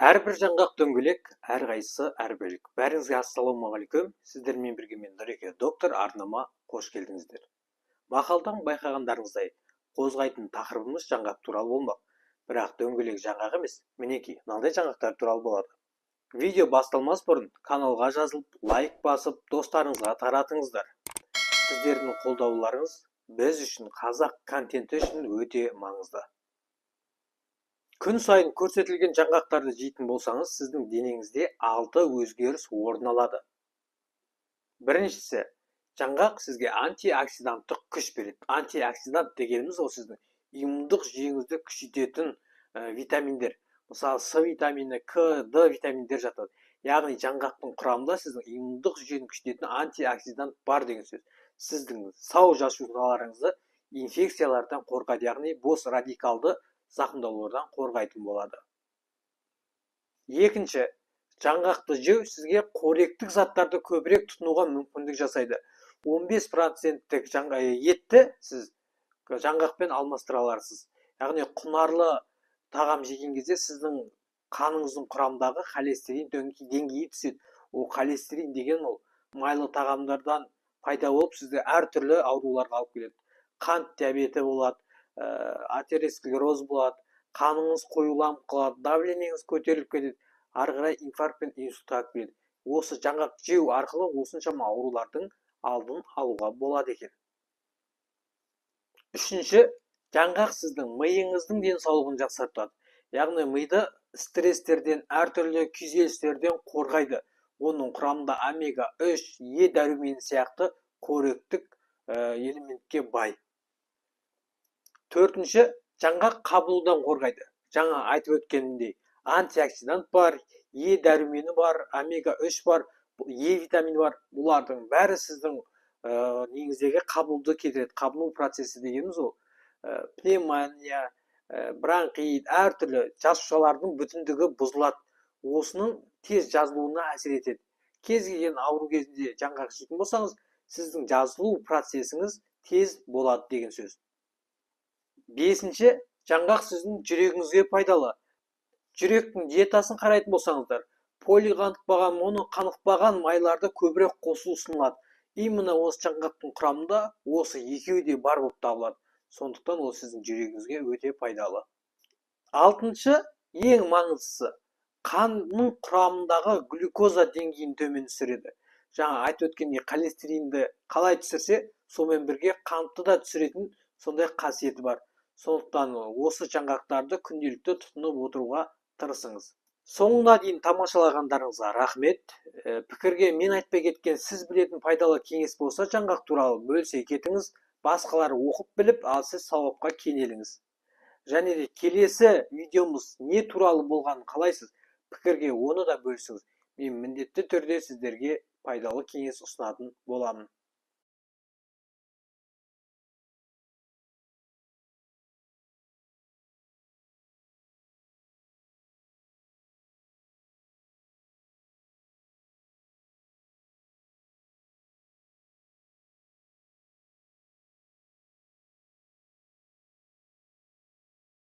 Әрбір жаңғақ дөңгелек, әрқайсысы әр бөлек. Бәріңізге ассалаумағалейкум. Сіздермен бірге мен Нұреке доктор, арнама қош келдіңіздер. Мақалдан байқағандарыңыздай, қозғайтын тақырыбымыз жаңғақ туралы болмақ. Бірақ дөңгелек жаңғақ емес, мінекей, мынандай жаңғақтар туралы болады. Видео басталмас бұрын каналға жазылып, лайк басып, достарыңызға таратыңыздар. Сіздердің қолдауларыңыз біз үшін, қазақ контенті үшін өте маңызды. Күн сайын көрсетілген жаңғақтарды жейтін болсаңыз, сіздің денеңізде 6 өзгеріс орын алады. Біріншісі, жаңғақ сізге антиоксиданттық күш береді. Антиоксидант дегеніміз ол сіздің иммундық жүйеңізді күшейтетін витаминдер. Мысалы, С витамині, К, Д витаминдер жатады. Яғни жаңғақтың құрамында сіздің иммундық жүйені күшейтетін антиоксидант бар деген сөз. Сіздің сау жасушаларыңызды инфекциялардан қорғайды, яғни бос радикалды зақымдаулардан қорғайтын болады. Екінші, жаңғақты жеу сізге қоректік заттарды көбірек тұтынуға мүмкіндік жасайды. 15%-тік етті сіз жаңғақпен алмастыра аласыз. Яғни құнарлы тағам жеген кезде сіздің қаныңыздың құрамындағы холестерин деңгейі түседі. Ол холестерин деген ол майлы тағамдардан пайда болып сізде әртүрлі ауруларға алып келеді. Қант диабеті болады, атеросклероз болады, қаныңыз қоюланып қалады, давлениеңіз көтеріліп кетеді, ары қарай инфаркт пен инсультқа алып келеді. Осы жаңғақ жеу арқылы осыншама аурулардың алдын алуға болады екен. Үшінші, жаңғақ сіздің миыңыздың денсаулығын жақсартады. Яғни миды стресстерден, әртүрлі күйзелістерден қорғайды. Оның құрамында омега 3, Е дәрумені сияқты қоректік элементке бай. Төртінші, жаңғақ қабынудан қорғайды. Жаңа айтып өткенімдей, антиоксидант бар, Е дәрумені бар, омега 3 бар, Е витамині бар. Бұлардың бәрі сіздің негіздегі қабынуды кетіреді. Қабыну процесі дегеніміз ол пневмония, бронхит, әртүрлі жасушалардың бүтіндігі бұзылады. Осының тез жазылуына әсер етеді. Кез келген ауру кезінде жаңғақ жейтін болсаңыз, сіздің жазылу процесіңіз тез болады деген сөз. Бесінші, жаңғақ сіздің жүрегіңізге пайдалы. Жүректің диетасын қарайтын болсаңыздар, полиқанықпаған, моноқанықпаған майларды көбірек қосу ұсынылады. Именно осы жаңғақтың құрамында осы екеуі де бар болып табылады. Сондықтан ол сіздің жүрегіңізге өте пайдалы. Алтыншы, ең маңыздысы, қанның құрамындағы глюкоза деңгейін төмен түсіреді. Жаңа айтып өткендей, холестеринді қалай түсірсе, сонымен бірге қантты да түсіретін сондай қасиеті бар. Сондықтан осы жаңғақтарды күнделікті тұтынып отыруға тырысыңыз. Соңына дейін тамашалағандарыңызға рахмет. Пікірге мен айтпай кеткен сіз білетін пайдалы кеңес болса, жаңғақ туралы бөлісе кетіңіз, басқалары оқып біліп, ал сіз сауапқа кенеліңіз. Және де келесі видеомыз не туралы болғанын қалайсыз, пікірге оны да бөлісіңіз. Мен міндетті түрде сіздерге пайдалы кеңес ұсынатын боламын.